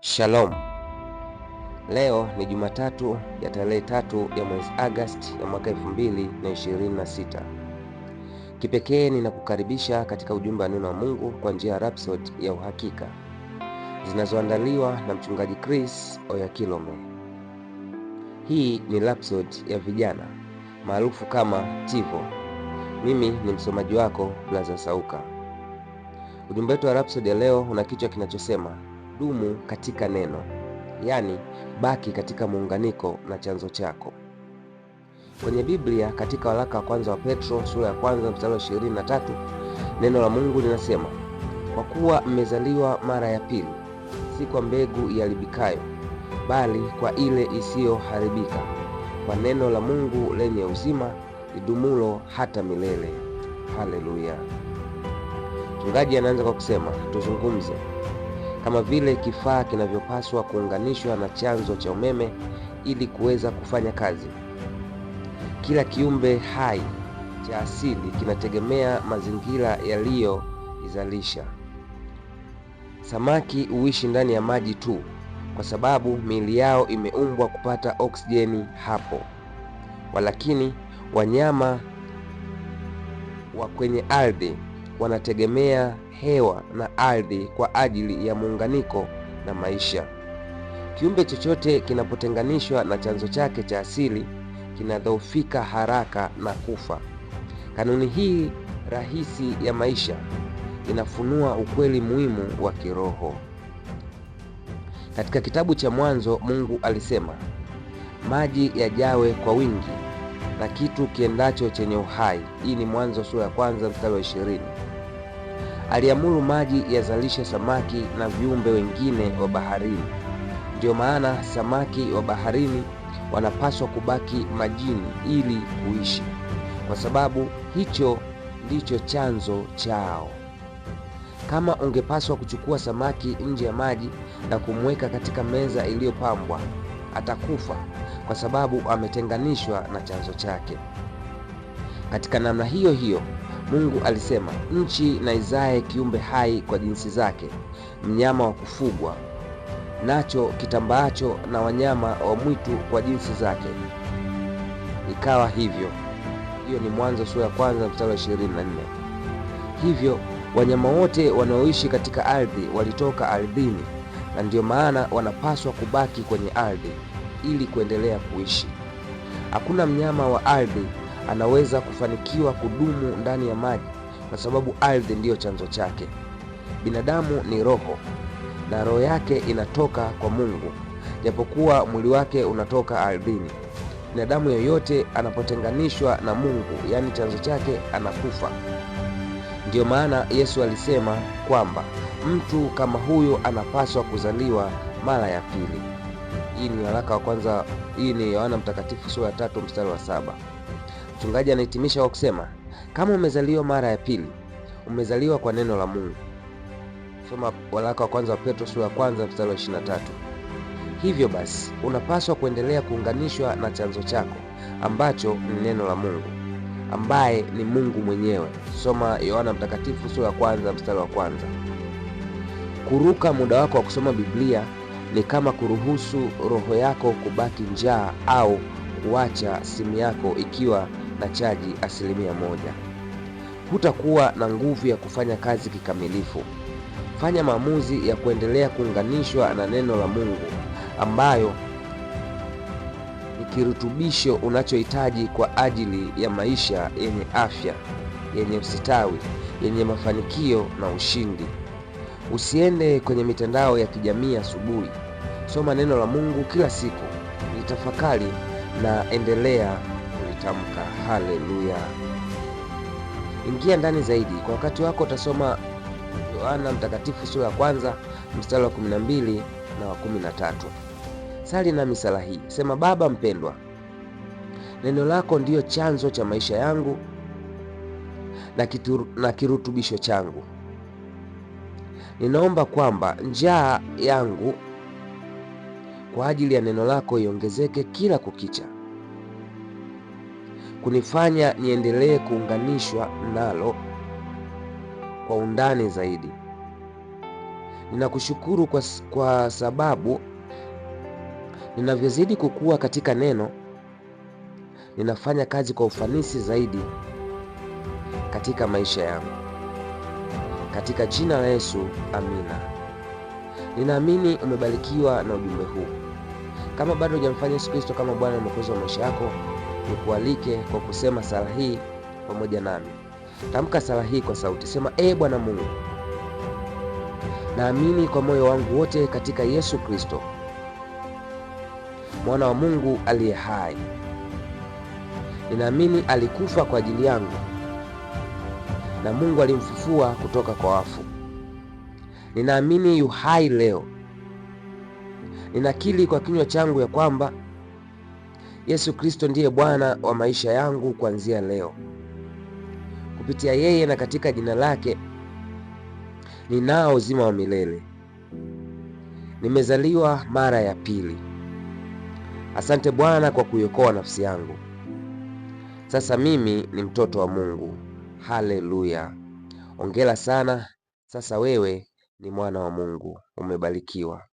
Shalom. Leo ni Jumatatu ya tarehe 3 ya mwezi Agosti ya mwaka 2026. Kipekee ninakukaribisha katika ujumbe wa neno wa Mungu kwa njia ya Rhapsody ya uhakika zinazoandaliwa na mchungaji Chris Oyakilome. Hii ni Rhapsody ya vijana maarufu kama Tivo. Mimi ni msomaji wako Blaza Sauka. Ujumbe wetu wa Rhapsody ya leo una kichwa kinachosema dumu katika neno, yaani baki katika muunganiko na chanzo chako. Kwenye Biblia katika waraka wa kwanza wa Petro sura ya kwanza mstari wa 23, neno la Mungu linasema, kwa kuwa mmezaliwa mara ya pili, si kwa mbegu iharibikayo, bali kwa ile isiyoharibika, kwa neno la Mungu lenye uzima lidumulo hata milele. Haleluya. Mchungaji anaanza kwa kusema tuzungumze kama vile kifaa kinavyopaswa kuunganishwa na chanzo cha umeme ili kuweza kufanya kazi. Kila kiumbe hai cha asili kinategemea mazingira yaliyoizalisha. Samaki huishi ndani ya maji tu kwa sababu miili yao imeumbwa kupata oksijeni hapo. Walakini wanyama wa kwenye ardhi wanategemea hewa na ardhi kwa ajili ya muunganiko na maisha. Kiumbe chochote kinapotenganishwa na chanzo chake cha asili kinadhoofika haraka na kufa. Kanuni hii rahisi ya maisha inafunua ukweli muhimu wa kiroho. Katika kitabu cha Mwanzo, Mungu alisema, maji yajawe kwa wingi na kitu kiendacho chenye uhai. Hii ni Mwanzo sura ya kwanza mstari wa 20. Aliamuru maji yazalishe samaki na viumbe wengine wa baharini. Ndiyo maana samaki wa baharini wanapaswa kubaki majini ili kuishi, kwa sababu hicho ndicho chanzo chao. Kama ungepaswa kuchukua samaki nje ya maji na kumweka katika meza iliyopambwa, atakufa kwa sababu ametenganishwa na chanzo chake. Katika namna hiyo hiyo, Mungu alisema nchi na izae kiumbe hai kwa jinsi zake, mnyama wa kufugwa nacho kitambaacho na wanyama wa mwitu kwa jinsi zake. Ikawa hivyo. Hiyo ni Mwanzo sura ya kwanza mstari wa 24. Hivyo wanyama wote wanaoishi katika ardhi walitoka ardhini, na ndiyo maana wanapaswa kubaki kwenye ardhi ili kuendelea kuishi. Hakuna mnyama wa ardhi anaweza kufanikiwa kudumu ndani ya maji kwa sababu ardhi ndiyo chanzo chake. Binadamu ni roho na roho yake inatoka kwa Mungu, japokuwa mwili wake unatoka ardhini. Binadamu yoyote anapotenganishwa na Mungu, yaani chanzo chake, anakufa. Ndiyo maana Yesu alisema kwamba mtu kama huyo anapaswa kuzaliwa mara ya pili. Hii ni waraka wa kwanza, hii ni Yohana Mtakatifu sura ya 3 mstari wa 7. Mchungaji anahitimisha kwa kusema, kama umezaliwa mara ya pili, umezaliwa kwa neno la Mungu. Soma waraka wa kwanza wa Petro sura ya kwanza mstari wa 23. Hivyo basi, unapaswa kuendelea kuunganishwa na chanzo chako ambacho ni neno la Mungu, ambaye ni Mungu mwenyewe. Soma Yohana Mtakatifu sura ya kwanza mstari wa 1. Kuruka muda wako wa kusoma Biblia ni kama kuruhusu roho yako kubaki njaa au kuacha simu yako ikiwa na chaji 100%. Hutakuwa na nguvu ya kufanya kazi kikamilifu. Fanya maamuzi ya kuendelea kuunganishwa na neno la Mungu, ambayo ni kirutubisho unachohitaji kwa ajili ya maisha yenye afya, yenye usitawi, yenye mafanikio na ushindi. Usiende kwenye mitandao ya kijamii asubuhi. Soma neno la Mungu kila siku, litafakari na endelea kulitamka. Haleluya. Ingia ndani zaidi. Kwa wakati wako utasoma Yohana Mtakatifu sura ya kwanza mstari wa 12 na wa 13. Sali nami sala hii. Sema, Baba mpendwa, neno lako ndiyo chanzo cha maisha yangu na kirutubisho changu. Ninaomba kwamba njaa yangu kwa ajili ya neno lako iongezeke kila kukicha, kunifanya niendelee kuunganishwa nalo kwa undani zaidi. Ninakushukuru kwa sababu ninavyozidi kukua katika neno, ninafanya kazi kwa ufanisi zaidi katika maisha yangu. Katika jina la Yesu, amina. Ninaamini umebarikiwa na ujumbe huu. Kama bado hujamfanya Yesu Kristo kama Bwana na Mwokozi wa maisha yako, nikualike kwa kusema sala hii pamoja nami. Tamka sala hii kwa sauti. Sema: Bwana Mungu, naamini kwa moyo wangu wote katika Yesu Kristo, mwana wa Mungu aliye hai. Ninaamini alikufa kwa ajili yangu na Mungu alimfufua kutoka kwa wafu. Ninaamini yu hai leo. Ninakiri kwa kinywa changu ya kwamba Yesu Kristo ndiye Bwana wa maisha yangu kuanzia leo. Kupitia yeye na katika jina lake ninao uzima wa milele. Nimezaliwa mara ya pili. Asante Bwana kwa kuiokoa nafsi yangu. Sasa mimi ni mtoto wa Mungu. Haleluya! Hongera sana. Sasa wewe ni mwana wa Mungu. Umebarikiwa.